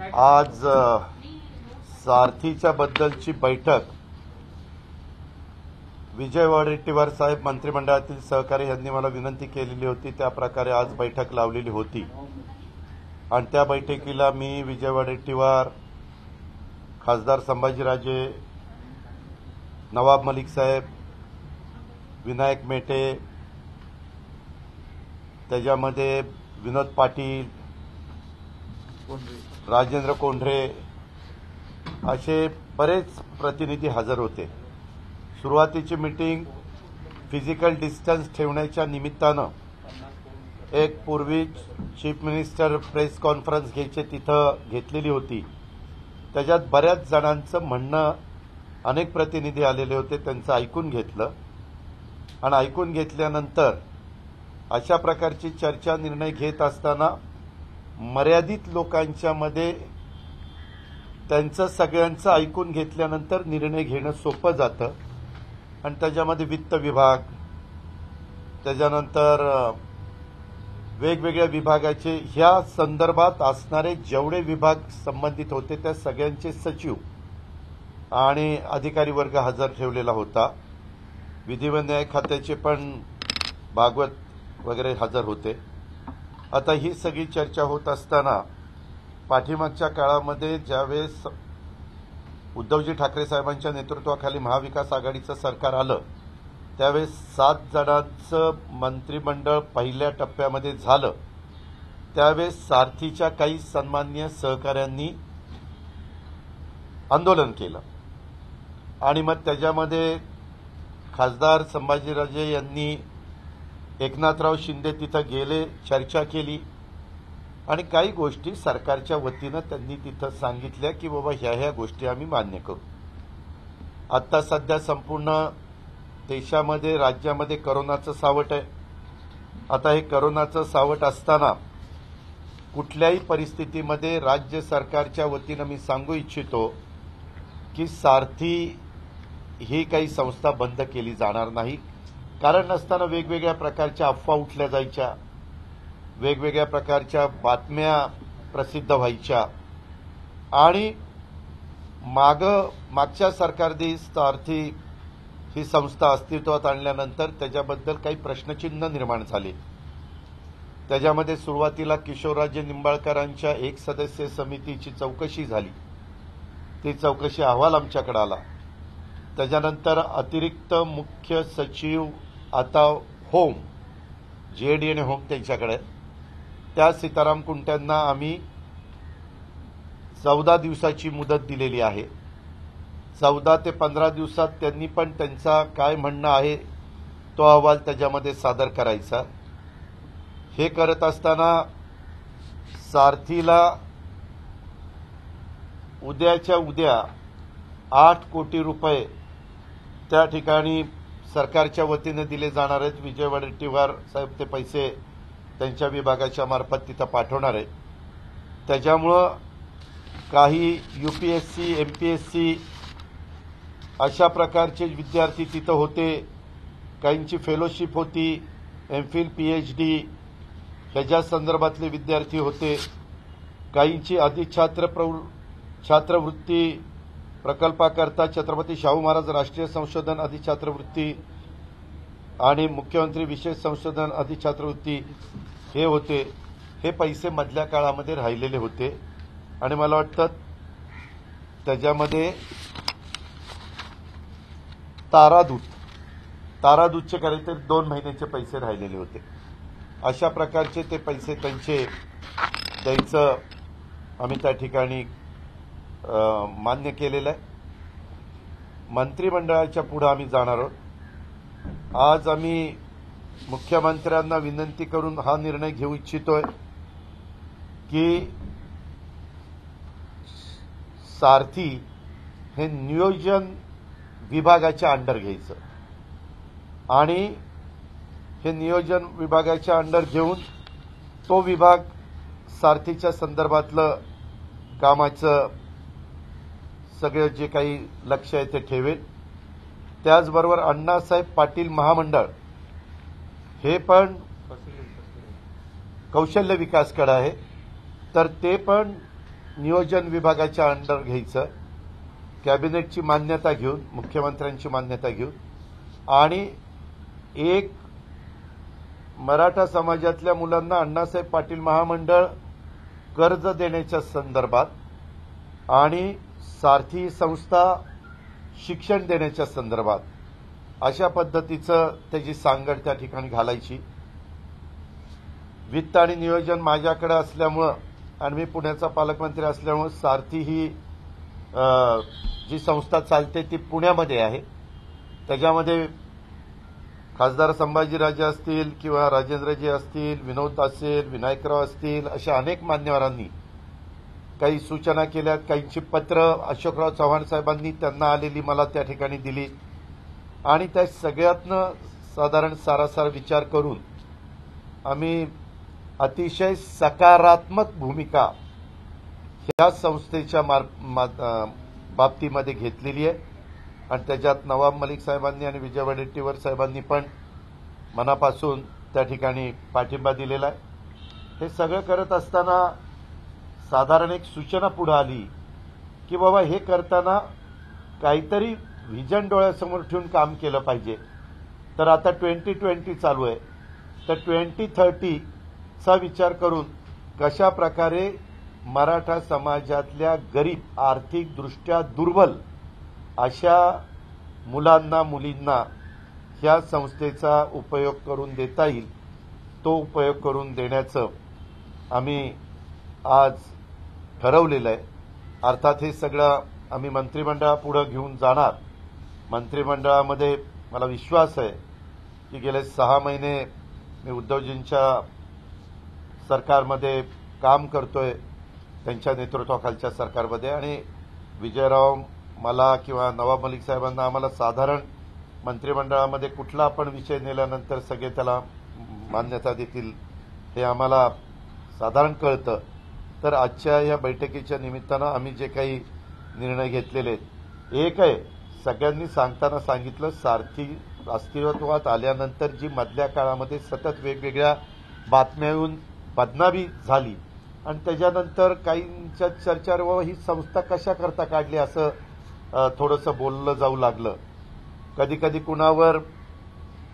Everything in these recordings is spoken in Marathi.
आज सारथीच्या बद्दलची बैठक विजय वडेट्टीवार साहेब मंत्रिमंडळातील सहकारी यांनी मला विनंती केलेली होती, त्या प्रकारे आज बैठक लावलेली होती आणि त्या बैठकीला मी विजय वडेट्टीवार, खासदार संभाजीराजे, नवाब मलिक साहेब, विनायक मेटे, त्याच्यामध्ये विनोद पाटील, राजेंद्र कोंढरे असे बरेच प्रतिनिधी हजर होते। सुरुवातीची मीटिंग फिजिकल डिस्टन्स ठेवण्याच्या निमित्तानं एक पूर्वी चीफ मिनिस्टर प्रेस कॉन्फरन्स घ्यायचे तिथं घेतलेली होती। त्याच्यात बऱ्याच जणांचं म्हणणं, अनेक प्रतिनिधी आलेले होते, त्यांचं ऐकून घेतलं आणि ऐकून घेतल्यानंतर अशा प्रकारची चर्चा निर्णय घेत असताना मर्यादित लोकांच्या मध्ये त्यांचं सगळ्यांचं ऐकून घेतल्यानंतर निर्णय घेणं सोपं जातं आणि त्याच्यामध्ये वित्त विभाग, त्याच्यानंतर वेगवेगळ्या विभागाचे ह्या संदर्भात असणारे जेवढे विभाग संबंधित होते त्या सगळ्यांचे सचिव आणि अधिकारी वर्ग हजर ठेवलेला होता। विधी व न्याय खात्याचे पण भागवत वगैरे हजर होते। आता ही सगळी चर्चा होत असताना पाठीमागच्या काळामध्ये ज्यावेळेस उद्धवजी ठाकरे साहेबांच्या नेतृत्वाखाली महाविकास आघाडीचं सरकार आलं त्यावेळेस 7 जणांचं मंत्रिमंडळ पहिल्या टप्प्यामध्ये झालं। त्यावेळेस सारथीच्या काही सन्माननीय सहकाऱ्यांनी आंदोलन केलं आणि मग त्याच्यामध्ये खासदार संभाजीराजे यांनी एकनाथराव शिंदे तिथं गेले, चर्चा केली आणि काही गोष्टी सरकारच्या वतीनं त्यांनी तिथं सांगितल्या की बाबा ह्या गोष्टी आम्ही मान्य करू। आता सध्या संपूर्ण देशामध्ये, राज्यामध्ये करोनाचं सावट आहे। आता हे करोनाचं सावट असताना कुठल्याही परिस्थितीमध्ये राज्य सरकारच्या वतीनं मी सांगू इच्छितो की सारथी ही काही संस्था बंद केली जाणार नाही। कारण नसताना वेगवेगळ्या प्रकारच्या अफवा उठल्या जायच्या, वेगवेगळ्या प्रकारच्या बातम्या प्रसिद्ध व्हायच्या आणि मागच्या सरकारने सारथी ही संस्था अस्तित्वात आणल्यानंतर त्याच्याबद्दल काही प्रश्नचिन्ह निर्माण झाले। त्याच्यामध्ये सुरुवातीला किशोरराजे निंबाळकरांच्या एक सदस्य समितीची चौकशी झाली, ती चौकशी अहवाल आमच्याकडे आला। त्याच्यानंतर अतिरिक्त मुख्य सचिव आता होम, जेडी आणि होम त्यांच्याकडे, त्या सीताराम कुंट्यांना आम्ही 14 दिवसाची मुदत दिलेली आहे। 14 ते 15 दिवसात त्यांनी पण त्यांचा काय म्हणणं आहे तो अहवाल त्याच्यामध्ये सादर करायचा। हे करत असताना सारथीला उद्याच्या उद्या 8 कोटी रुपये त्या ठिकाणी सरकारच्या वतीने दिले जाणार आहेत। विजय वडेट्टीवार साहेब ते पैसे त्यांच्या विभागाच्या मार्फत तिथं पाठवणार आहेत। त्याच्यामुळं काही यूपीएससी, एमपीएससी अशा प्रकारचे विद्यार्थी तिथं होते, काहींची फेलोशिप होती, एमफिल, पीएचडी ह्याच्या संदर्भातले विद्यार्थी होते, काहींची छात्रवृत्ती प्रकल्पाकरता छत्रपती शाहू महाराज राष्ट्रीय संशोधन अधिछात्रवृत्ती आणि मुख्यमंत्री विशेष संशोधन अधिछात्रवृत्ती हे होते। हे पैसे मधल्या काळामध्ये राहिलेले होते आणि मला वाटतं त्याच्यामध्ये तारादूतचे काहीतरी 2 महिन्याचे पैसे राहिलेले होते। अशा प्रकारचे ते पैसे त्यांचे द्यायचं आम्ही त्या ठिकाणी मान्य केलेलं आहे। मंत्रिमंडळाच्या पुढे आम्ही जाणार आहोत। आज आम्ही मुख्यमंत्र्यांना विनंती करून हा निर्णय घेऊ इच्छितोय की सारथी हे नियोजन विभागाच्या अंडर घ्यायचं आणि हे नियोजन विभागाच्या अंडर घेऊन तो विभाग सारथीच्या संदर्भातलं कामाचं सगळं जे काही लक्ष आहे ते ठेवेल। त्याचबरोबर अण्णासाहेब पाटील महामंडळ हे पण कौशल्य विकासकडे आहे, तर ते पण नियोजन विभागाच्या अंडर घ्यायचं, कॅबिनेटची मान्यता घेऊन, मुख्यमंत्र्यांची मान्यता घेऊन, आणि एक मराठा समाजातल्या मुलांना अण्णासाहेब पाटील महामंडळ कर्ज देण्याच्या संदर्भात आणि सारथी संस्था शिक्षण देण्याच्या संदर्भात अशा पद्धतीचं त्याची सांगड त्या ठिकाणी घालायची. वित्त आणि नियोजन माझ्याकडे असल्यामुळं आणि मी पुण्याचा पालकमंत्री असल्यामुळे सारथी ही जी संस्था चालते ती पुण्यामध्ये आहे. त्याच्यामध्ये खासदार संभाजीराजे असतील किंवा राजेंद्रजी असतील, विनोद असेल, विनायकराव असतील, अशा अनेक मान्यवरांनी काही सूचना केल्यात. काहींची पत्र अशोकराव चव्हाण साहेबांनी त्यांना आलेली मला त्या ठिकाणी दिली आणि त्या सगळ्यातनं साधारण सारासार विचार करून आम्ही अतिशय सकारात्मक भूमिका ह्या संस्थेच्या बाबतीमध्ये घेतलेली आहे आणि त्याच्यात नवाब मलिक साहेबांनी आणि विजय वडेट्टीवार साहेबांनी पण मनापासून त्या ठिकाणी पाठिंबा दिलेला आहे. हे सगळं करत असताना साधारण एक सूचना पुढे आली की बाबा हे करताना काहीतरी व्हिजन डोळ्यासमोर ठेवून काम केलं पाहिजे. तर आता 2020 चालू आहे, तर 2030 चा विचार करून कशा प्रकारे मराठा समाजातल्या गरीब, आर्थिकदृष्ट्या दुर्बल अशा मुलांना, मुलींना ह्या संस्थेचा उपयोग करून देता येईल, तो उपयोग करून देण्याचं आम्ही आज ठरवलेलं आहे. अर्थात हे सगळं आम्ही मंत्रिमंडळापुढे घेऊन जाणार. मंत्रिमंडळामध्ये मला विश्वास आहे की गेले 6 महिने मी उद्धवजींच्या सरकारमध्ये काम करतोय, त्यांच्या नेतृत्वाखालच्या सरकारमध्ये, आणि विजयराव मला किंवा नवाब मलिक साहेबांना आम्हाला साधारण मंत्रिमंडळामध्ये कुठला आपण विषय नेल्यानंतर सगळे त्याला मान्यता देतील हे आम्हाला साधारण कळतं. तर आजच्या या बैठकीच्या निमित्तानं आम्ही जे काही निर्णय घेतलेले आहेत, एक आहे सगळ्यांनी सांगताना सांगितलं, सारथी अस्तित्वात आल्यानंतर जी मधल्या काळामध्ये सतत वेगवेगळ्या बातम्या येऊन बदनामी झाली आणि त्याच्यानंतर काहींच्या चर्चा ही संस्था कशा करता काढली असं थोडंसं बोललं जाऊ लागलं, कधी कधी कुणावर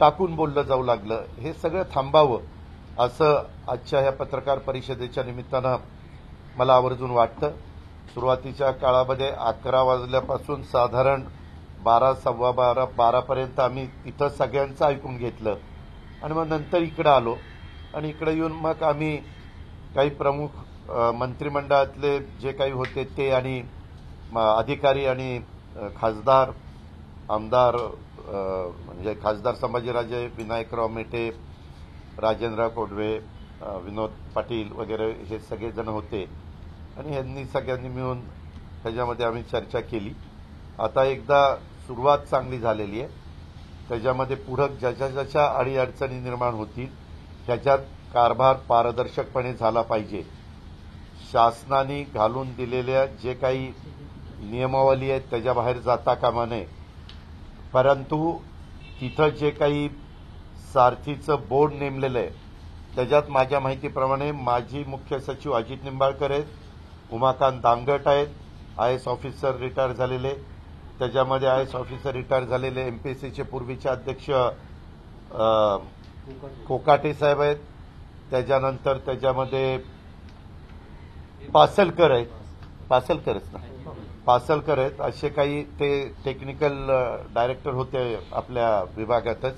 टाकून बोललं जाऊ लागलं. हे सगळं थांबावं असं आजच्या ह्या पत्रकार परिषदेच्या निमित्तानं मला आवर्जून वाटतं. सुरुवातीच्या काळामध्ये 11 वाजल्यापासून साधारण 12, सव्वा 12 पर्यंत आम्ही तिथं सगळ्यांचं ऐकून घेतलं आणि मग नंतर इकडं आलो आणि इकडे येऊन मग आम्ही काही प्रमुख मंत्रिमंडळातले जे काही होते ते आणि अधिकारी आणि खासदार, आमदार, म्हणजे खासदार संभाजीराजे, विनायकराव मेटे, राजेंद्र कोडवे, विनोद पाटील वगैरे हे सगळेजण होते आणि यांनी सगळ्यांनी मिळून त्याच्यामध्ये आम्ही चर्चा केली. आता एकदा सुरुवात चांगली झालेली आहे, त्याच्यामध्ये पुढं ज्याच्या ज्याच्या अडीअडचणी निर्माण होतील त्याच्यात कारभार पारदर्शकपणे झाला पाहिजे. शासनाने घालून दिलेल्या जे काही नियमावली आहेत त्याच्याबाहेर जाता कामा नये. परंतु तिथं जे काही सारथीचं बोर्ड नेमलेलं आहे त्याच्यात माझ्या माहितीप्रमाणे माजी मुख्य सचिव अजित निंबाळकर आहेत, उमाकांत दांगट आहेत, आयएस ऑफिसर रिटायर झालेले, त्याच्यामध्ये आयएस ऑफिसर रिटायर झालेले एमपीएससीचे पूर्वीचे अध्यक्ष कोकाटे साहेब आहेत, त्याच्यानंतर त्याच्यामध्ये पासलकर आहेत, पासलकर आहेत, असे काही ते टेक्निकल डायरेक्टर होते आपल्या विभागातच,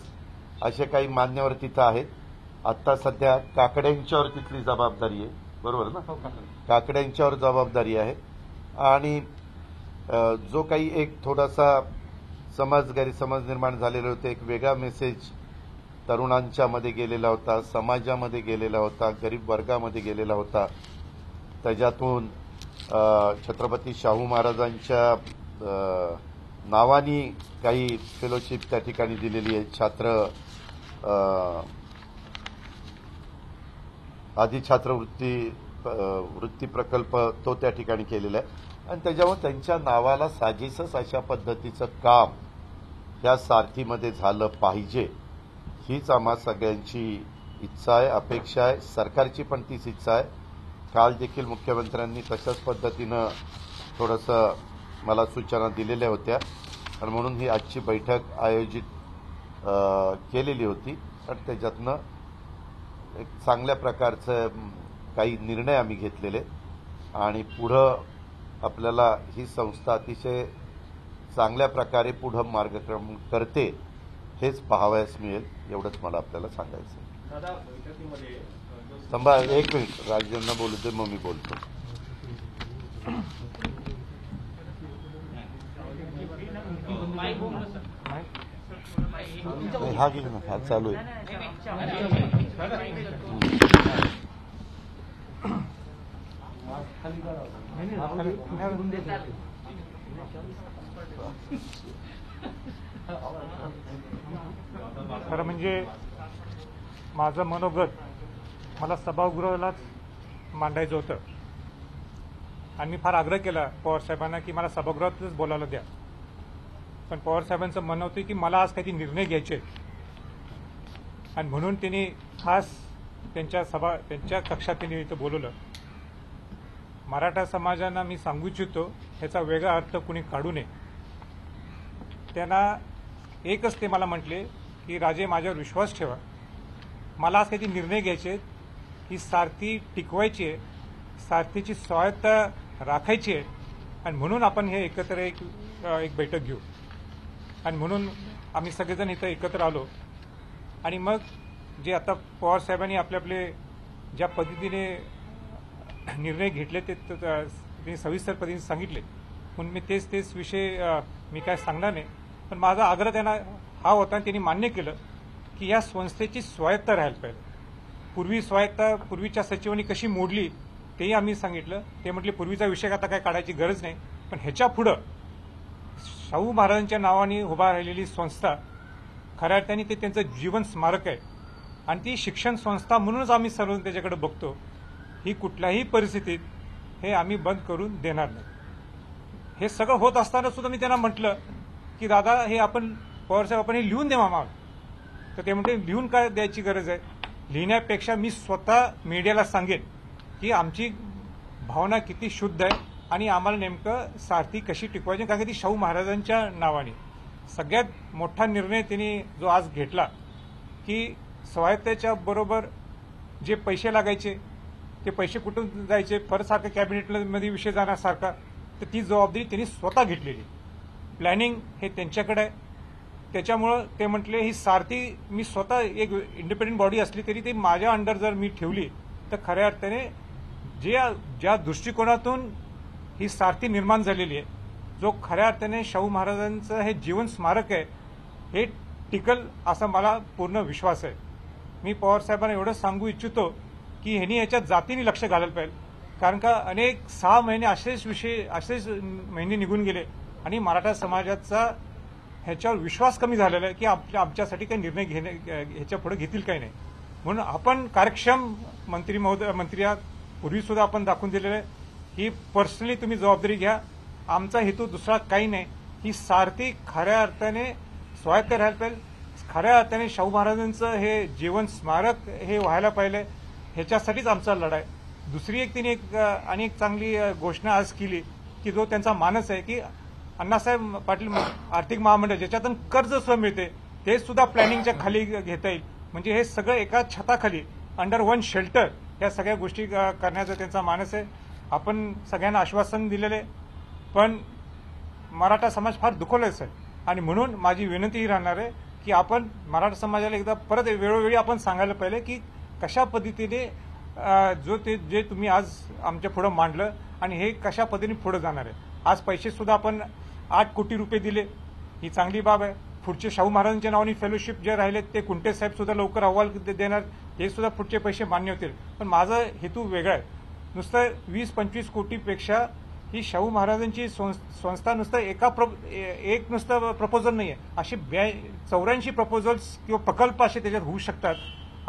असे काही मान्यवर तिथं आहेत. आता सध्या काकड्यांच्यावर तिथली जबाबदारी आहे, बरोबर ना, काकड्यांच्यावर जबाबदारी आहे. आणि जो काही एक थोडासा गैरसमज निर्माण झालेले होते, एक वेगळा मेसेज तरुणांच्या मध्ये गेलेला होता, समाजामध्ये गेलेला होता, गरीब वर्गामध्ये गेलेला होता. त्याच्यातून छत्रपती शाहू महाराजांच्या नावानी काही फेलोशिप त्या ठिकाणी दिलेली आहे, आधी वृत्ती प्रकल्प तो त्या ठिकाणी केलेला आहे आणि त्याच्यामुळे त्यांच्या नावाला साजेसच अशा पद्धतीचं काम या सारथीमध्ये झालं पाहिजे, हीच आम्हा सगळ्यांची इच्छा आहे, अपेक्षा आहे. सरकारची पण तीच इच्छा आहे. काल देखील मुख्यमंत्र्यांनी तशाच पद्धतीनं थोडंसं मला सूचना दिलेल्या होत्या आणि म्हणून ही आजची बैठक आयोजित केलेली होती आणि त्याच्यातनं एक चांगल्या प्रकारचं काही निर्णय आम्ही घेतलेले आणि पुढं आपल्याला ही संस्था अतिशय चांगल्या प्रकारे पुढं मार्गक्रमण करते हेच पाहावयास मिळेल एवढंच मला आपल्याला सांगायचं आहे. थांबा एक मिनिट, राजेंना बोलू दे मग मी बोलतो. हा घे ना, हा चालू आहे. खरं म्हणजे माझं मनोगत मला सभागृहालाच मांडायचं होतं आणि मी फार आग्रह केला पवार साहेबांना की मला सभागृहातच बोलायला द्या. पण पवार साहेबांचं म्हणणं होतं की मला आज काही निर्णय घ्यायचे आणि म्हणून त्यांनी खास त्यांच्या कक्षात त्यांनी इथं बोलवलं. मराठा समाजांना मी सांगू इच्छितो ह्याचा वेगळा अर्थ कुणी काढू नये. त्यांना एकच ते मला म्हटले की राजे माझ्यावर विश्वास ठेवा, मला आज काही निर्णय घ्यायचे, ही सारथी टिकवायची आहे, सारथीची स्वायत्ता राखायची आहे आणि म्हणून आपण हे एकत्र एक बैठक घेऊ आणि म्हणून आम्ही सगळेजण इथं एकत्र आलो. आणि मग जे आता पवार साहेबांनी आपले ज्या पद्धतीने निर्णय घेतले ते त्यांनी सविस्तर पद्धतीने सांगितले म्हणून मी तेच विषय मी काय सांगणार नाही. पण माझा आग्रह त्यांना हा होता आणि त्यांनी मान्य केलं की या संस्थेची स्वायत्ता राहायला पाहिजे. पूर्वीच्या सचिवांनी कशी मोडली तेही आम्ही सांगितलं. ते म्हटले पूर्वीचा विषय आता काय काढायची गरज नाही, पण ह्याच्या पुढं शाहू महाराजांच्या नावाने उभा राहिलेली संस्था खऱ्या अर्थाने ते त्यांचं जीवन स्मारक आहे आणि ती शिक्षण संस्था म्हणूनच आम्ही सर्व त्याच्याकडे बघतो. ही कुठल्याही परिस्थितीत हे आम्ही बंद करून देणार नाही. हे सगळं होत असताना सुद्धा मी त्यांना म्हटलं की दादा हे आपण पवारसाहेब आपण हे लिहून द्या मामा. तर ते म्हणते लिहून काय द्यायची गरज आहे, लिहिण्यापेक्षा मी स्वतः मीडियाला सांगेन की आमची भावना किती शुद्ध आहे आणि आम्हाला नेमकं सारथी कशी टिकवायची. कारण की ती शाहू महाराजांच्या नावाने सगळ्यात मोठा निर्णय त्यांनी जो आज घेतला की स्वायत्तेच्या बरोबर जे पैसे लागायचे ते पैसे कुठून जायचे, परत सारखं कॅबिनेटमध्ये विषय जाण्यासारखा, तर ती जबाबदारी त्यांनी स्वतः घेतलेली. प्लॅनिंग हे त्यांच्याकडे आहे. त्याच्यामुळं ते म्हटले ही सारथी मी स्वतः एक इंडिपेंडंट बॉडी असली तरी ती माझ्या अंडर जर मी ठेवली तर खऱ्या अर्थाने ज्या दृष्टिकोनातून ही सारथी निर्माण झालेली आहे, जो खऱ्या अर्थाने शाहू महाराजांचं हे जीवन स्मारक आहे हे टिकल असा मला पूर्ण विश्वास आहे. मी पवार साहेबांना एवढंच सांगू इच्छितो की ह्यांनी याच्यात जातीने लक्ष घालायला पाहिजे. कारण का अनेक 6 महिने असेच महिने निघून गेले आणि मराठा समाजाचा ह्याच्यावर विश्वास कमी झालेला आहे की आमच्यासाठी काही निर्णय ह्याच्या पुढे घेतील काही नाही. म्हणून आपण कार्यक्षम मंत्री आहात, पूर्वी सुद्धा आपण दाखवून दिलेलं आहे की पर्सनली तुम्ही जबाबदारी घ्या. आमचा हेतू दुसरा काही नाही. ही सारथी खऱ्या अर्थाने स्वायत्त राहायला पाहिजे, खऱ्या अर्थाने शाहू महाराजांचं हे जीवन स्मारक हे व्हायला पाहिजे, ह्याच्यासाठीच आमचा लढा आहे. दुसरी एक तिने आणि एक चांगली घोषणा आज केली की जो त्यांचा मानस आहे की अण्णासाहेब पाटील आर्थिक महामंडळ ज्याच्यातून कर्ज सुद्धा मिळते ते सुद्धा प्लॅनिंगच्या खाली घेता येईल. म्हणजे हे सगळं एका छताखाली अंडर वन शेल्टर या सगळ्या गोष्टी करण्याचा त्यांचा मानस आहे. आपण सगळ्यांना आश्वासन दिलेलं आहे, पण मराठा समाज फार दुखवलाच आहे आणि म्हणून माझी विनंती ही राहणार आहे की आपण मराठा समाजाला एकदा परत वेळोवेळी आपण सांगायला पाहिजे की कशा पद्धतीने जे तुम्ही आज आमच्या पुढे मांडलं आणि हे कशा पद्धतीने पुढे जाणार आहे. आज पैसे सुद्धा आपण 8 कोटी रुपये दिले, ही चांगली बाब आहे. पुढचे शाहू महाराजांच्या नावाने फेलोशिप जे राहिले ते कुंटे साहेब सुद्धा लवकर अहवाल देणार, हे सुद्धा पुढचे पैसे मान्य होतील. पण माझा हेतू वेगळा आहे. नुसतं 20-25 कोटीपेक्षा ही शाहू महाराजांची संस्था नुसतं एक नुसतं प्रपोजल नाही आहे, अशी 84 प्रपोजल्स किंवा प्रकल्प असे त्याच्यात होऊ शकतात.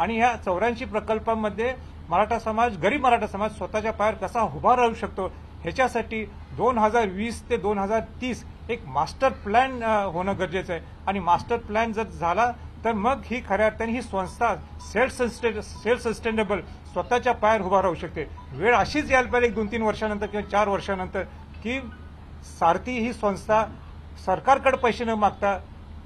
आणि ह्या 84 प्रकल्पांमध्ये मराठा समाज, गरीब मराठा समाज स्वतःच्या पायावर कसा उभा राहू शकतो ह्याच्यासाठी 2020 ते 2030 एक मास्टर प्लॅन होणं गरजेचं आहे. आणि मास्टर प्लॅन जर झाला तर मग ही खऱ्या अर्थाने ही संस्था सेल्फ सस्टेनेबल स्वतःच्या पायावर उभा राहू शकते. वेळ अशीच यायला पाहिजे 2-3 वर्षानंतर किंवा 4 वर्षानंतर की सारथी ही संस्था सरकारकडे पैसे न मागता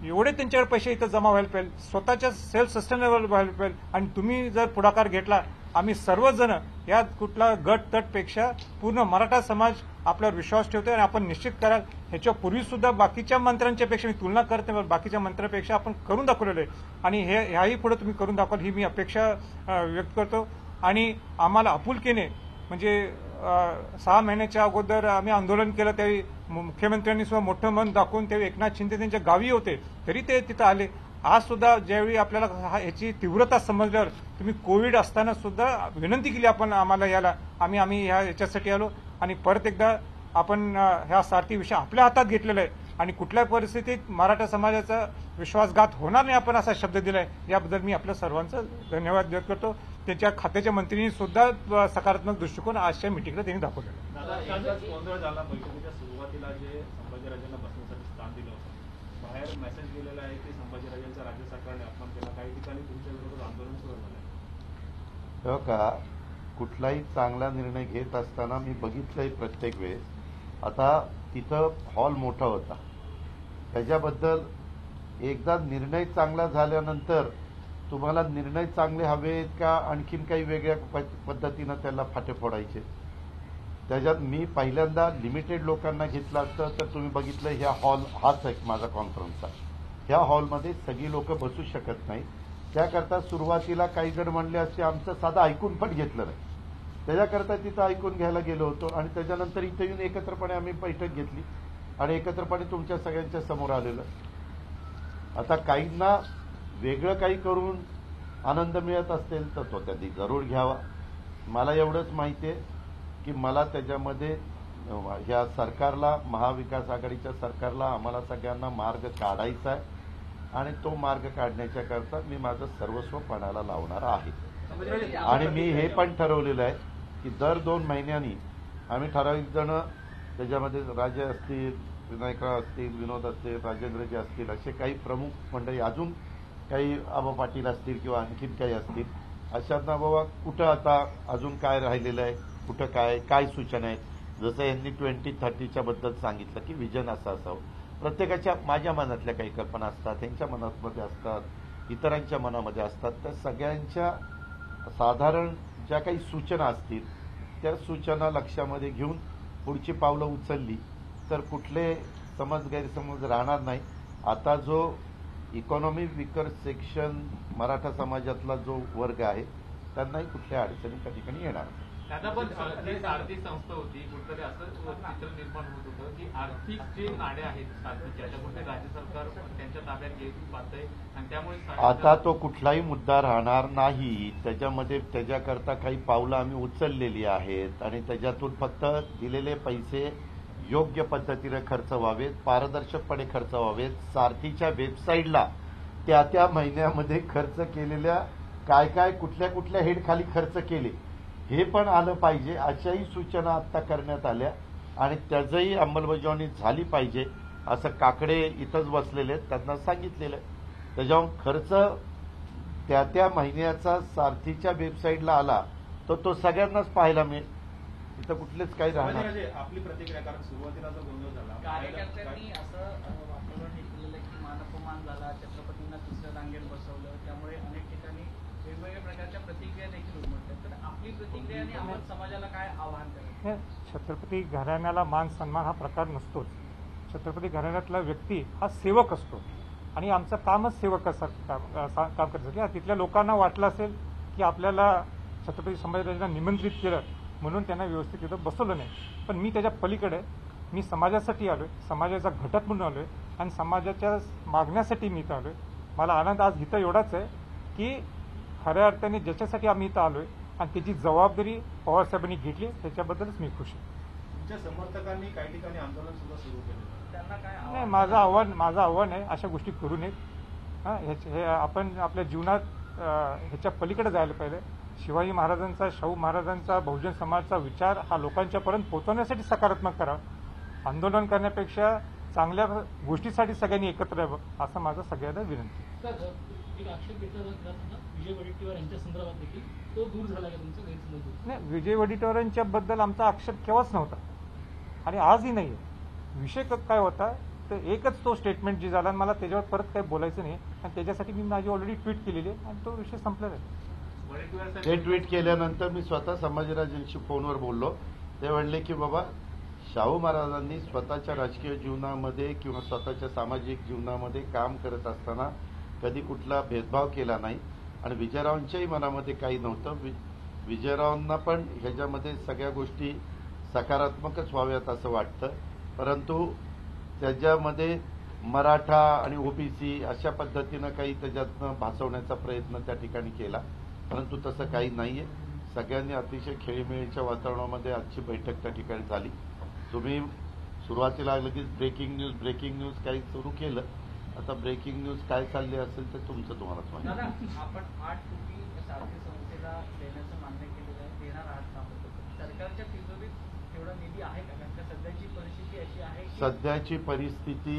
एवढे त्यांच्याकडे पैसे इथं जमा व्हायला पाहिजे, स्वतःच्या सेल्फ सस्टेनेबल व्हायला पाहिजे. आणि तुम्ही जर पुढाकार घेतला, आम्ही सर्वजण यात कुठला गट तटपेक्षा पूर्ण मराठा समाज आपल्यावर विश्वास ठेवतोय आणि आपण निश्चित कराल. ह्याच्या पूर्वी सुद्धा बाकीच्या मंत्र्यांच्या पेक्षा मी तुलना करते, बाकीच्या मंत्र्यांपेक्षा आपण करून दाखवलेलं आहे आणि ह्याही पुढे तुम्ही करून दाखवाल ही मी अपेक्षा व्यक्त करतो. आणि आम्हाला आपुलकीने म्हणजे 6 महिन्याच्या अगोदर आम्ही आंदोलन केलं, त्यावेळी मुख्यमंत्र्यांनी सुद्धा मोठं मन दाखवून त्यावेळी एकनाथ शिंदे त्यांच्या गावी होते तरी ते तिथं आले. आज सुद्धा ज्यावेळी आपल्याला ह्याची तीव्रता समजल्यावर तुम्ही कोविड असताना सुद्धा विनंती केली आपण आम्हाला याला, आम्ही याच्यासाठी आलो. आणि परत एकदा आपण ह्या सारथी विषय आपल्या हातात घेतलेला आहे आणि कुठल्याही परिस्थितीत मराठा समाजाचा विश्वासघात होणार नाही आपण असा शब्द दिलाय. याबद्दल मी आपल्या सर्वांचं धन्यवाद व्यक्त करतो. त्याच्या खात्याच्या मंत्र्यांनी सुद्धा सकारात्मक दृष्टिकोन आजच्या मिटिंगला त्यांनी दाखवलेला. गोंधळ झाला बैठकीच्या सुरुवातीला जे संभाजीराजांना बसण्यासाठी स्थान दिलं होतं, बाहेर मेसेज गेलेला आहे की संभाजीराजांचा राज्य सरकारने अपमान केला. काही ठिकाणी तुमच्या विरोधात आंदोलन सुरू झालं. हो का, कुठलाही चांगला निर्णय घेत असताना मी बघितलंय प्रत्येक वेळेस. आता तिथं हॉल मोठा होता, त्याच्याबद्दल एकदा निर्णय चांगला झाल्यानंतर तुम्हाला निर्णय चांगले हवेत का आणखीन काही वेगळ्या पद्धतीनं त्याला फाटे फोडायचे. त्याच्यात मी पहिल्यांदा लिमिटेड लोकांना घेतलं असतं तर तुम्ही बघितलं ह्या हॉल हाच एक माझा कॉन्फरन्सचा, ह्या हॉलमध्ये सगळी लोक बसू शकत नाही. त्याकरता सुरुवातीला काही जण म्हणले असते आमचं साधं ऐकून पण घेतलं नाही, त्याच्याकरता तिथं ऐकून घ्यायला गेलो होतो. आणि त्याच्यानंतर इथं येऊन एकत्रपणे आम्ही बैठक घेतली आणि एकत्रपणे तुमच्या सगळ्यांच्या समोर आलेलं. आता काहींना वेगळं काही करून आनंद मिळत असेल तर तो त्यांनी जरूर घ्यावा. मला एवढंच माहिती आहे की मला त्याच्यामध्ये ह्या सरकारला, महाविकास आघाडीच्या सरकारला, आम्हाला सगळ्यांना मार्ग काढायचा आहे आणि तो मार्ग काढण्याच्या करता मी माझं सर्वस्व पणाला लावणार आहे. आणि मी हे पण ठरवलेलं आहे की दर 2 महिन्यांनी आम्ही ठराविक जण त्याच्यामध्ये राजे असतील, विनायकराव असतील, विनोद असतील, राजेंद्रजी असतील, असे काही प्रमुख मंडळी, अजून काही आबा पाटील असतील किंवा आणखीन काही असतील, अशांना बाबा कुठं आता अजून काय राहिलेलं आहे, कुठं काय सूचना आहेत. जसं यांनी 2030च्या बद्दल सांगितलं की विजन असं असावं. प्रत्येकाच्या माझ्या मनातल्या काही कल्पना असतात, त्यांच्या मनामध्ये असतात, इतरांच्या मनामध्ये असतात. त्या सगळ्यांच्या साधारण ज्या काही सूचना असतील त्या सूचना लक्षामध्ये घेऊन पुढची पावलं उचलली तर कुठले गैरसमज राहणार नाही. आता जो इकॉनॉमी विकर सेक्शन मराठा समाजातला जो वर्ग आहे त्यांनाही कुठल्या अडचणी त्या ठिकाणी येणार नाही. दादा, पण सारथी संस्था होती, कुठेतरी असं चित्र निर्माण होत होतं की आर्थिक जे नाडे आहेत सारथीच्या त्या कुठे राज्य सरकार त्यांच्या ताब्यात घेत पाहतंय आणि त्यामुळे आता तो कुठलाही मुद्दा राहणार नाही. त्याच्यामध्ये त्याच्याकरता काही पावलं आम्ही उचललेली आहेत आणि त्याच्यातून फक्त दिलेले पैसे योग्य पद्धतीने खर्च व्हावेत, पारदर्शकपणे खर्च व्हावेत. सारथीच्या वेबसाईटला त्या महिन्यामध्ये खर्च केलेल्या काय कुठल्या हेड खाली खर्च केले हे पण आलं पाहिजे. अशाही सूचना आता करण्यात आल्या आणि त्याचंही अंमलबजावणी झाली पाहिजे असं काकडे इथंच बसलेले आहेत त्यांना सांगितलेलं आहे. त्याच्यावर खर्च त्या महिन्याचा सारथीच्या वेबसाईटला आला तर तो सगळ्यांनाच पाहायला मिळेल. इथं कुठलेच काही राहणार. आपली प्रतिक्रिया, कारण सुरुवातीला जो गोंधळ झाला, कार्यकर्त्यांनी असं वातावरण हे केलेलं की मानअपमान झाला, छत्रपतींना दुसऱ्या रांगेत बसवलं, त्यामुळे अनेक ठिकाणी वेगवेगळ्या प्रकारच्या प्रतिक्रिया देखील उमटतात. तर आपली प्रतिक्रिया आणि आपण समाजाला काय आवाहन करायचं? छत्रपती घराण्याला मान सन्मान हा प्रकार नसतोच. छत्रपती घराण्यातला व्यक्ती हा सेवक असतो आणि आमचं कामच सेवक काम करत. तिथल्या लोकांना वाटलं असेल की आपल्याला छत्रपती संभाजीराजांना निमंत्रित केलं म्हणून त्यांना व्यवस्थित तिथं बसवलं नाही. पण मी त्याच्या पलीकडे मी समाजासाठी आलोय, समाजाचा घटक म्हणून आलोय आणि समाजाच्या मागण्यासाठी मी इथं आलोय. मला आनंद आज इथं एवढाच आहे की खऱ्या अर्थाने ज्याच्यासाठी आम्ही इथं आलोय आणि त्याची जबाबदारी पवारसाहेबांनी घेतली त्याच्याबद्दलच मी खुश आहे. तुमच्या समर्थकांनी काही ठिकाणी आंदोलन सुद्धा सुरू केलं, त्यांना काय नाही, माझं आव्हान आहे अशा गोष्टी करू नयेत. हे आपण आपल्या जीवनात ह्याच्या पलीकडे जायला पाहिजे. शिवाजी महाराजांचा, शाहू महाराजांचा, बहुजन समाजाचा विचार हा लोकांच्यापर्यंत पोहोचवण्यासाठी सकारात्मक करा. आंदोलन करण्यापेक्षा चांगल्या गोष्टीसाठी सगळ्यांनी एकत्र यावं असं माझं सगळ्यांना विनंती. एक आक्षेप घेतला जाताना विजय वडेट्टीवार यांच्या संदर्भात देखील तो दूर झाला का तुमचा गैरसमज दूर? नाही, विजय वडेट्टीवारांच्या बद्दल आमचा आक्षेप केव्हाच नव्हता आणि आजही नाही आहे. विषय काय होता तर एकच तो स्टेटमेंट जे झाला आणि मला त्याच्यावर परत काही बोलायचं नाही आणि त्याच्यासाठी मी माझी ऑलरेडी ट्विट केलेली आहे आणि तो विषय संपलेला आहे. वडेट्टीवार हे साहेब ट्विट केल्यानंतर मी स्वतः संभाजीराजांशी फोनवर बोललो. ते म्हणले की बाबा शाहू महाराजांनी स्वतःच्या राजकीय जीवनामध्ये किंवा स्वतःच्या सामाजिक जीवनामध्ये काम करत असताना कधी कुठला भेदभाव केला नाही आणि विजयरावांच्याही मनामध्ये काही नव्हतं. विजयरावांना पण ह्याच्यामध्ये सगळ्या गोष्टी सकारात्मकच व्हाव्यात असं वाटतं, परंतु त्याच्यामध्ये मराठा आणि ओबीसी अशा पद्धतीनं काही त्याच्यातनं भासवण्याचा प्रयत्न त्या ठिकाणी केला, परंतु तसं काही नाहीये. सगळ्यांनी अतिशय खेळीमेळीच्या वातावरणामध्ये आजची बैठक त्या ठिकाणी झाली. तुम्ही सुरुवातीला लगेच ब्रेकिंग न्यूज काही सुरू केलं. आता ब्रेकिंग न्यूज काय चालली असेल ते तुमचं तुम्हालाच माहिती. दादा, आपण 8 कोटी सारथी संस्थेला देण्याचं मान्य केलेलं आहे, देणार आहात का? सरकारच्या तिजोरीत तेवढा निधी आहे का? कारण का सध्याची परिस्थिती अशी आहे की सध्याची परिस्थिती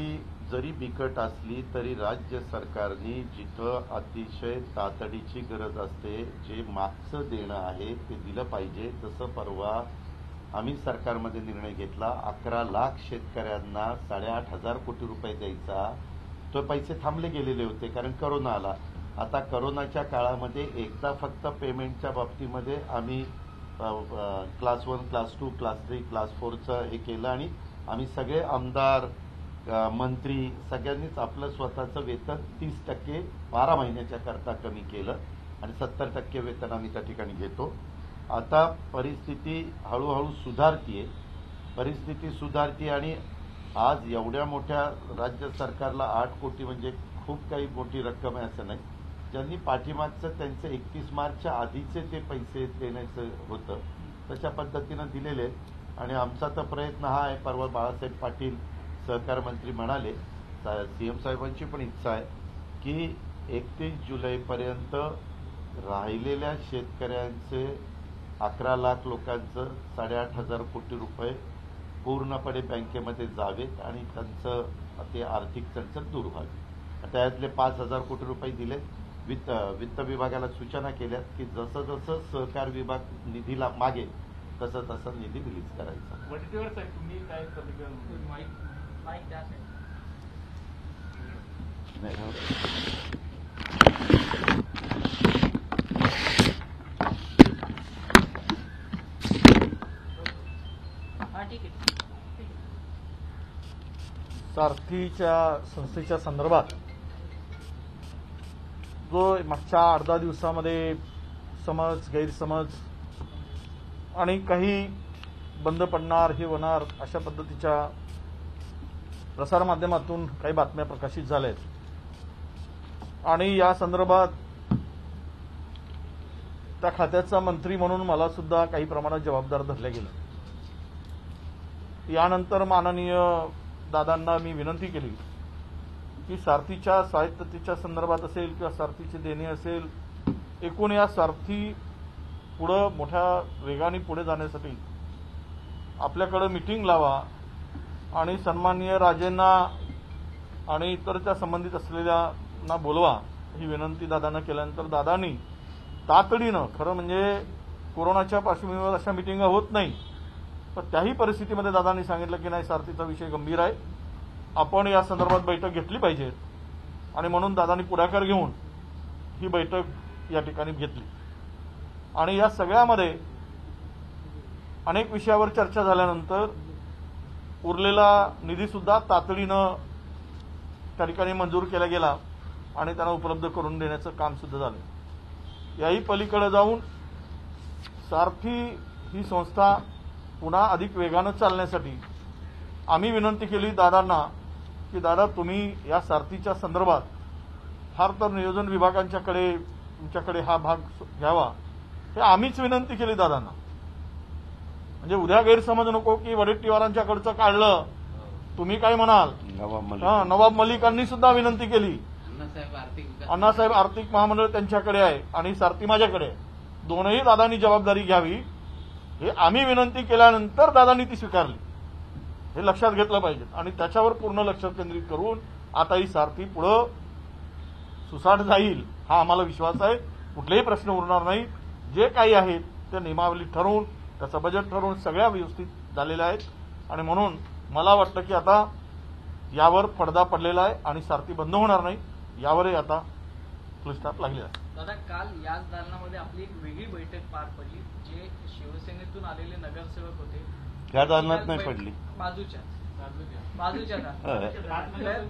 जरी बिकट असली तरी राज्य सरकारने जिथं अतिशय तातडीची गरज असते, जे मागचं देणं आहे ते दिलं पाहिजे. तसं परवा आम्ही सरकारमध्ये निर्णय घेतला, 11 लाख शेतकऱ्यांना 8,500 कोटी रुपये द्यायचा. तो पैसे थांबले गेलेले होते कारण करोना आला. आता करोनाच्या काळामध्ये एकदा फक्त पेमेंटच्या बाबतीमध्ये आम्ही क्लास 1, क्लास 2, क्लास 3, क्लास 4चं हे केलं आणि आम्ही सगळे आमदार, मंत्री सगळ्यांनीच आपलं स्वतःचं वेतन 30% 12 महिन्याच्या करता कमी केलं आणि 70% वेतन आम्ही त्या ठिकाणी घेतो. आता परिस्थिती हळूहळू सुधारतीये आणि आज एवढ्या मोठ्या राज्य सरकारला 8 कोटी म्हणजे खूप काही मोठी रक्कम आहे असं नाही. ज्यांनी पाठीमागचं त्यांचे 31 मार्चच्या आधीचे ते पैसे देण्याचं होतं तशा पद्धतीनं दिलेले आणि आमचा तर प्रयत्न हा आहे. परवा बाळासाहेब पाटील सहकार मंत्री म्हणाले, सीएम साहेबांची पण इच्छा आहे की 31 जुलैपर्यंत राहिलेल्या शेतकऱ्यांचे 11 लाख लोकांचं 8,500 कोटी रुपये पूर्णपणे बँकेमध्ये जावेत आणि त्यांचं ते आर्थिक चणचण दूर व्हावी. त्यातले 5,000 कोटी रुपये दिलेत. वित्त विभागाला सूचना केल्यात की जसं जसं सहकार विभाग निधीला मागेल तसं तसं निधी रिलीज करायचा. वडेट्टीवार साहेब तुम्ही काय प्रतिक्रिया माईक द्या साहेब. हा ठीक आहे. सारथीच्या संस्थेच्या संदर्भात जो मागच्या 8-10 दिवसामध्ये समज गैरसमज आणि काही बंद पडणार हे होणार अशा पद्धतीच्या प्रसारमाध्यमातून काही बातम्या प्रकाशित झाल्या आहेत आणि या संदर्भात त्या खात्याचा मंत्री म्हणून मला सुद्धा काही प्रमाणात जबाबदार धरलं गेलं. यानंतर माननीय दादांना मी विनंती केली की सारथीच्या स्वायत्ततेच्या संदर्भात असेल किंवा सारथीचे देणे असेल, एकूण या सारथी पुढं मोठ्या वेगाने पुढे जाण्यासाठी आपल्याकडे मीटिंग लावा आणि सन्माननीय राजेंना आणि इतर त्या संबंधित असलेल्यांना बोलवा ही विनंती दादांना केल्यानंतर दादांनी तातडीनं, खरं म्हणजे कोरोनाच्या पार्श्वभूमीवर अशा मिटिंगा होत नाही, पण त्याही परिस्थितीमध्ये दादांनी सांगितलं की नाही, सारथीचा विषय गंभीर आहे, आपण या संदर्भात बैठक घेतली पाहिजे आणि म्हणून दादांनी पुढाकार घेऊन ही बैठक या ठिकाणी घेतली. आणि या सगळ्यामध्ये अनेक विषयावर चर्चा झाल्यानंतर उरलेला निधी सुद्धा तातडीनं त्या ठिकाणी मंजूर केला गेला आणि त्यांना उपलब्ध करून देण्याचं काम सुद्धा झालं. याही पलीकडे जाऊन सारथी ही संस्था पुन्हा अधिक वेगानं चालण्यासाठी आम्ही विनंती केली दादांना की दादा तुम्ही या सारथीच्या संदर्भात फार तर नियोजन विभागांच्याकडे तुमच्याकडे हा भाग घ्यावा, हे आम्हीच विनंती केली दादांना. म्हणजे उद्या गैरसमज नको की वडेट्टीवारांच्याकडचं काढलं तुम्ही काय म्हणाल. नवाब मलिकांनी सुद्धा विनंती केली. अण्णासाहेब आर्थिक महामंडळ त्यांच्याकडे आहे आणि सारथी माझ्याकडे आहे, दोनही दादांनी जबाबदारी घ्यावी हे आम्ही विनंती केल्यानंतर दादांनी ती स्वीकारली. हे लक्षात घेतलं पाहिजे आणि त्याच्यावर पूर्ण लक्ष केंद्रित करून आता ही सारथी पुढं सुसाट जाईल हा आम्हाला विश्वास आहे. कुठलेही प्रश्न उरणार नाही. जे काही आहे ते नियमावली ठरवून त्याचं बजेट ठरवून सगळ्या व्यवस्थित झालेल्या आहेत आणि म्हणून मला वाटतं की आता यावर पडदा पडलेला आहे आणि सारथी बंद होणार नाही यावरही आता फुल स्टॉप लागलेला आहे. दादा, काल याच दालनामध्ये आपली एक वेगळी बैठक पार पडली. जे शिवसेनेतून आलेले नगरसेवक होते त्या दालनात नाही पडली, बाजूच्या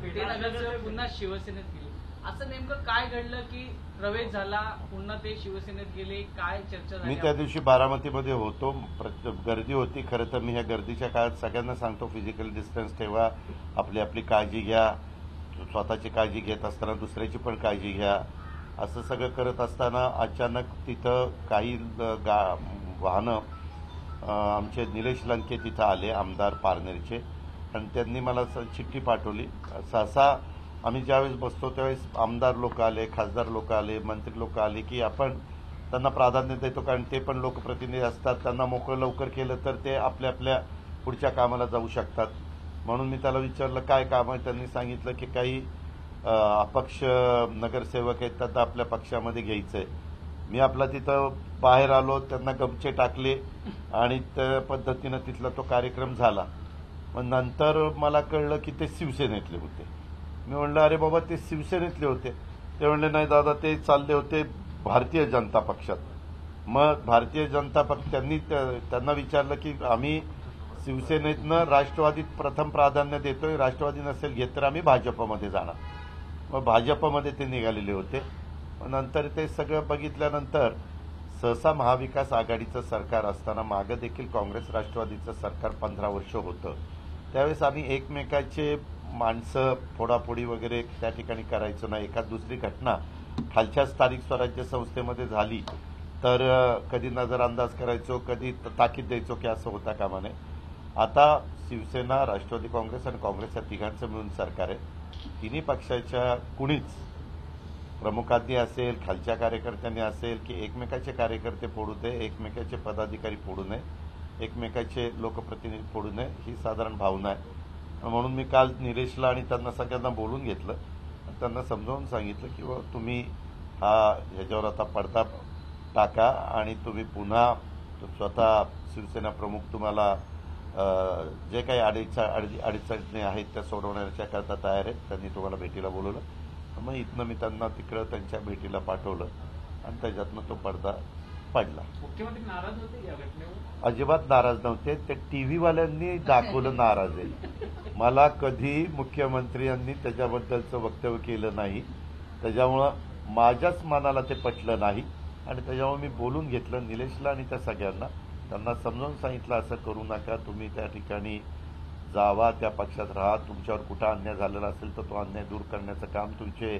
ते नगरसेवक पुन्हा शिवसेनेत गेले. असं नेमकं काय घडलं की प्रवेश झाला पुन्हा ते शिवसेनेत गेले? काय चर्चा झाली? मी त्या दिवशी बारामतीमध्ये होतो, गर्दी होती. खरं तर मी ह्या गर्दीच्या काळात सगळ्यांना सांगतो फिजिकल डिस्टन्स ठेवा, आपली आपली काळजी घ्या, स्वतःची काळजी घेत असताना दुसऱ्याची पण काळजी घ्या. असं सगळं करत असताना अचानक तिथं काही वाहनं आमचे निलेश लंके तिथं आले, आमदार पारनेरचे, आणि त्यांनी मला चिठ्ठी पाठवली. सहसा आम्ही ज्यावेळेस बसतो त्यावेळेस आमदार लोक आले, खासदार लोक आले, मंत्री लोक आले की आपण त्यांना प्राधान्य देतो, कारण ते पण लोकप्रतिनिधी असतात. त्यांना मोकळं लवकर केलं तर ते आपल्या आपल्या पुढच्या कामाला जाऊ शकतात. म्हणून मी त्याला विचारलं काय काम आहे. त्यांनी सांगितलं की काही अपक्ष नगरसेवक आहेत, त्यांना आपल्या पक्षामध्ये घ्यायचंय. मी आपला तिथं बाहेर आलो, त्यांना गमचे टाकले आणि त्या पद्धतीनं तिथला तो कार्यक्रम झाला. मग नंतर मला कळलं की ते शिवसेनेतले होते. मी म्हणलं अरे बाबा ते शिवसेनेतले होते. ते म्हणले नाही दादा ते चालले होते भारतीय जनता पक्षात. मग भारतीय जनता पक्ष त्यांना विचारलं की आम्ही शिवसेनेतनं राष्ट्रवादीत प्रथम प्राधान्य देतोय, राष्ट्रवादी नसेल घेत तर आम्ही भाजपमध्ये जाणार. मग भाजपमध्ये ते निघालेले होते. नंतर ते सगळं बघितल्यानंतर सहसा महाविकास आघाडीचं सरकार असताना मागं देखील काँग्रेस राष्ट्रवादीचं सरकार 15 वर्ष होतं. त्यावेळेस आम्ही एकमेकाचे माणसं फोडाफोडी वगैरे त्या ठिकाणी करायचो नाही. एखाद दुसरी घटना खालच्या स्थानिक स्वराज्य संस्थेमध्ये झाली तर कधी नजरअंदाज करायचो, कधी ताकीद द्यायचो की असं होता कामा नये. आता शिवसेना, राष्ट्रवादी काँग्रेस आणि काँग्रेस या तिघांचं मिळून सरकार आहे. तिन्ही पक्षाच्या कुणीच प्रमुखांनी असेल, खालच्या कार्यकर्त्यांनी असेल की एकमेकाचे कार्यकर्ते फोडू दे, एकमेकाचे पदाधिकारी फोडू नये, एकमेकाचे लोकप्रतिनिधी फोडू नये, ही साधारण भावना आहे. म्हणून मी काल निलेशला आणि त्यांना सगळ्यांना बोलून घेतलं, त्यांना समजावून सांगितलं की तुम्ही ह्याच्यावर आता पडदा टाका आणि तुम्ही पुन्हा स्वतः शिवसेना प्रमुख तुम्हाला जे काही अडचणी आहेत त्या सोडवण्याच्या करता तयार आहेत. त्यांनी तुम्हाला भेटीला बोलवलं. मग इथनं मी त्यांना तिकडं त्यांच्या भेटीला पाठवलं आणि त्याच्यातनं तो पडदा पडला. मुख्यमंत्री नाराज होते या घटनेवर? अजिबात नाराज नव्हते. ते टीव्हीवाल्यांनी दाखवलं नाराज आहे. मला कधी मुख्यमंत्र्यांनी त्याच्याबद्दलचं वक्तव्य केलं नाही. त्याच्यामुळं माझ्याच मनाला ते पटलं नाही आणि त्याच्यामुळे मी बोलून घेतलं निलेशला आणि त्या सगळ्यांना. त्यांना समजावून सांगितलं असं करू नका, तुम्ही त्या ठिकाणी जावा, त्या पक्षात राहा, तुमच्यावर कुठं अन्याय झालेला असेल तर तो अन्याय दूर करण्याचं काम तुमचे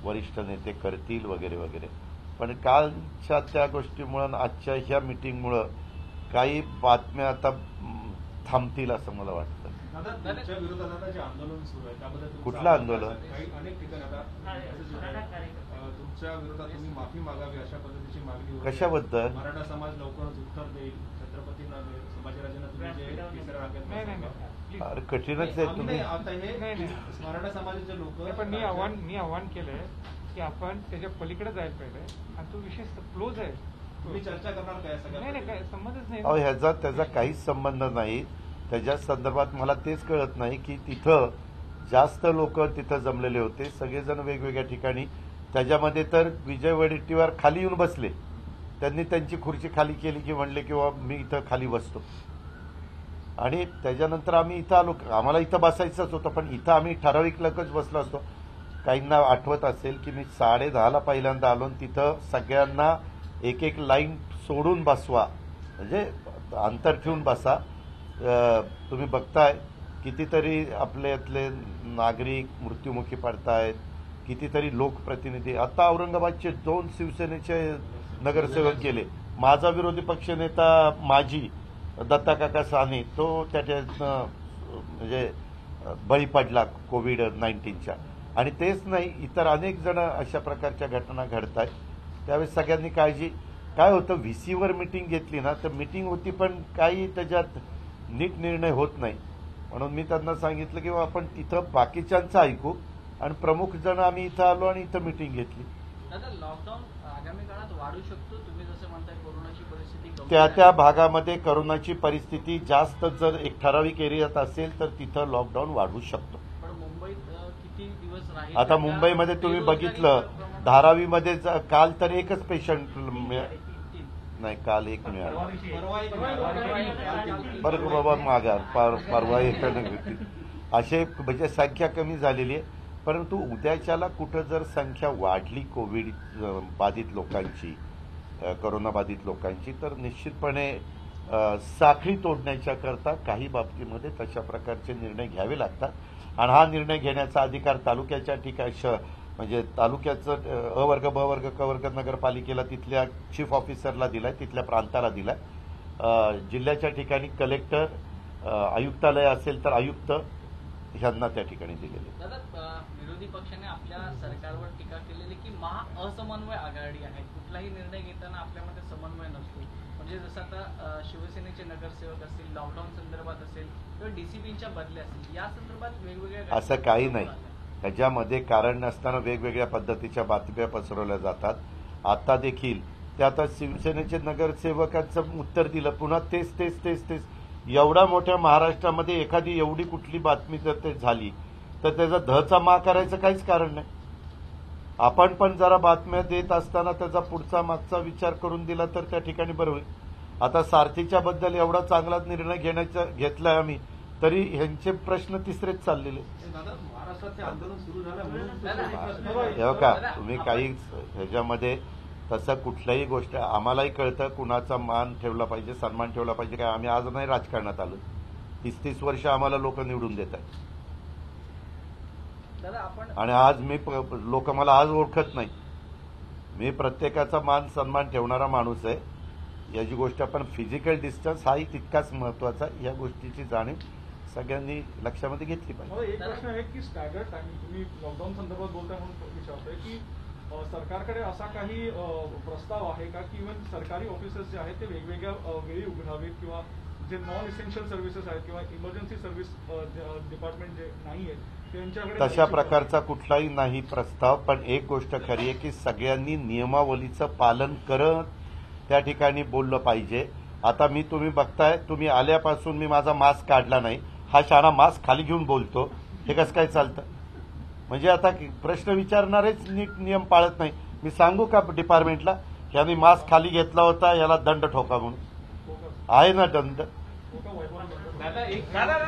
वरिष्ठ नेते करतील वगैरे वगैरे. पण कालच्या त्या गोष्टीमुळं आजच्या ह्या मिटिंगमुळं काही बातम्या आता थांबतील असं मला वाटतं. तुमच्या विरोधात जे आंदोलन सुरू आहे त्याबद्दल कुठलं आंदोलन? काही अनेक ठिकाणी आता तुमच्या विरोधात तुम्ही माफी मागावी अशा पद्धतीची मागणी होती. कशाबद्दल? मराठा समाज लवकरच उत्तर देईल. छत्रपतींना संभाजीराजांना तुम्ही जे तिसऱ्या रांगेत अरे कठीणच आहे तुम्ही. आता हे मराठा समाजाचे लोक पण मी आव्हान केलंय की आपण त्याच्या पलीकडे जायला पाहिजे आणि तो विषय क्लोज आहे. तुम्ही चर्चा करणार काय सगळ्या? नाही काय संबंधच नाही. अहो ह्याचा त्याचा काहीच संबंध नाही. त्याच्या संदर्भात मला तेच कळत नाही की तिथं जास्त लोक तिथं जमलेले होते, सगळेजण वेगवेगळ्या ठिकाणी. त्याच्यामध्ये तर विजय वडेट्टीवार खाली येऊन बसले. त्यांनी त्यांची खुर्ची खाली केली की म्हणले की मी इथं खाली बसतो. आणि त्याच्यानंतर आम्ही इथं आलो. आम्हाला इथं बसायचंच होतं पण इथं आम्ही ठराविक लोकच बसलो असतो. काहींना आठवत असेल की मी 10:30 पहिल्यांदा आलो आणि तिथं सगळ्यांना एक एक लाईन सोडून बसवा, म्हणजे अंतर ठेवून बसा. तुम्ही बघताय कितीतरी आपल्यातले नागरिक मृत्युमुखी पडतायत, कितीतरी लोकप्रतिनिधी. आता औरंगाबादचे 2 शिवसेनेचे नगरसेवक गेले. माझा विरोधी पक्षनेता माजी दत्ताकाका साने तो त्याच्यातनं म्हणजे बळी पडला कोविड-19च्या. आणि तेच नाही, इतर अनेक जण अशा प्रकारच्या घटना घडत आहेत. त्यावेळेस सगळ्यांनी काळजी. काय होतं, व्हीसीवर मिटिंग घेतली ना तर मिटिंग होती पण काही त्याच्यात नीट निर्णय होत नाही. म्हणून मी त्यांना सांगितलं की आपण तिथं बाकीच्यांचं ऐकू आणि प्रमुख जण आम्ही इथं आलो आणि इथं मिटिंग घेतली. दादा, लॉकडाऊन आगामी काळात वाढू शकतो? तुम्ही जसं म्हणताय कोरोनाची परिस्थिती गंभीर त्या आहे. त्या भागामध्ये करोनाची परिस्थिती जास्त जर एक ठराविक एरियात असेल तर तिथं लॉकडाऊन वाढू शकतो. पण मुंबईत किती दिवस राहील? आता मुंबईमध्ये तुम्ही बघितलं, धारावीमध्ये काल तर एकच पेशंट नाही, काल एक मिळाला. बरं बाबा माघार परवा येताना असे म्हणजे संख्या कमी झालेली आहे. परंतु उद्याच्याला कुठं जर संख्या वाढली कोविड बाधित लोकांची, करोना बाधित लोकांची, तर निश्चितपणे साखळी तोडण्याच्या करता काही बाबतीमध्ये तशा प्रकारचे निर्णय घ्यावे लागतात आणि हा निर्णय घेण्याचा अधिकार तालुक्याच्या ठिकाणी म्हणजे तालुक्याचं अ वर्ग, ब वर्ग, क वर्ग नगरपालिकेला तिथल्या चीफ ऑफिसरला दिलाय, तिथल्या प्रांताला दिलाय. जिल्ह्याच्या ठिकाणी कलेक्टर, आयुक्तालय असेल तर आयुक्त ह्यांना त्या ठिकाणी दिलेले. दादा, विरोधी पक्षाने आपल्या सरकारवर टीका केलेली की असमन्वय आघाडी आहे, कुठलाही निर्णय घेताना आपल्यामध्ये समन्वय नसतो. म्हणजे जसं आता शिवसेनेचे नगरसेवक असतील, लॉकडाऊन संदर्भात असेल किंवा डीसीपींच्या बदल्या असतील, या संदर्भात वेगवेगळ्या असं काही नाही. त्याच्यामध्ये कारण नसताना वेगवेगळ्या पद्धतीच्या बातम्या पसरवल्या जातात. आता देखील ते आता शिवसेनेचे नगरसेवकांचं उत्तर दिलं, पुन्हा तेच तेच तेच तेच. एवढ्या मोठ्या महाराष्ट्रामध्ये एखादी एवढी कुठली बातमी जर ते झाली तर त्याचा धचा मा करायचं काहीच कारण नाही. आपण पण जरा बातम्या देत असताना त्याचा पुढचा मागचा विचार करून दिला तर त्या ठिकाणी बरं होईल. आता सारथीच्या बद्दल एवढा चांगला निर्णय घेतलाय आम्ही, तरी ह्यांचे प्रश्न तिसरेच चाललेले. महाराष्ट्रात आंदोलन सुरू झालं हे का तुम्ही काही ह्याच्यामध्ये तसं कुठल्याही गोष्ट आम्हालाही कळतं कुणाचा मान ठेवला पाहिजे, सन्मान ठेवला पाहिजे. काय आम्ही आज नाही राजकारणात आलो, 30-30 वर्ष आम्हाला लोक निवडून देत आहेत आणि आज मी लोक मला आज ओळखत नाही. मी प्रत्येकाचा मान सन्मान ठेवणारा माणूस आहे. याची गोष्ट पण फिजिकल डिस्टन्स हाही तितकाच महत्वाचा. या गोष्टीची जाणीव सगळ्यांनी लक्षामध्ये घेतली पाहिजे. एक प्रश्न आहे की स्टॅगर्ड टायमिंग, तुम्ही लॉकडाऊन संदर्भात बोलताय म्हणून विचारतोय की सरकारकडे असा काही प्रस्ताव आहे का की इव्हन सरकारी ऑफिसेस जे आहेत ते वेगवेगळ्या वेळी उघडावेत किंवा जे नॉन इसेन्शियल सर्व्हिसेस आहेत किंवा इमर्जन्सी सर्व्हिस डिपार्टमेंट जे नाही आहेत त्यांच्याकडे तशा प्रकारचा कुठलाही नाही प्रस्ताव. पण एक गोष्ट खरी आहे की सगळ्यांनी नियमावलीचं पालन करत त्या ठिकाणी बोललं पाहिजे. आता तुम्ही बघताय, तुम्ही आल्यापासून मी माझा मास्क काढला नाही, हा शाळा मास्क खाली घेऊन बोलतो, हे कसं काय चालतं? म्हणजे आता प्रश्न विचारणारेच नीट नियम पाळत नाही. मी सांगू का डिपार्टमेंटला, यांनी मास्क खाली घेतला होता, याला दंड ठोका म्हणून आहे ना दंड. दादा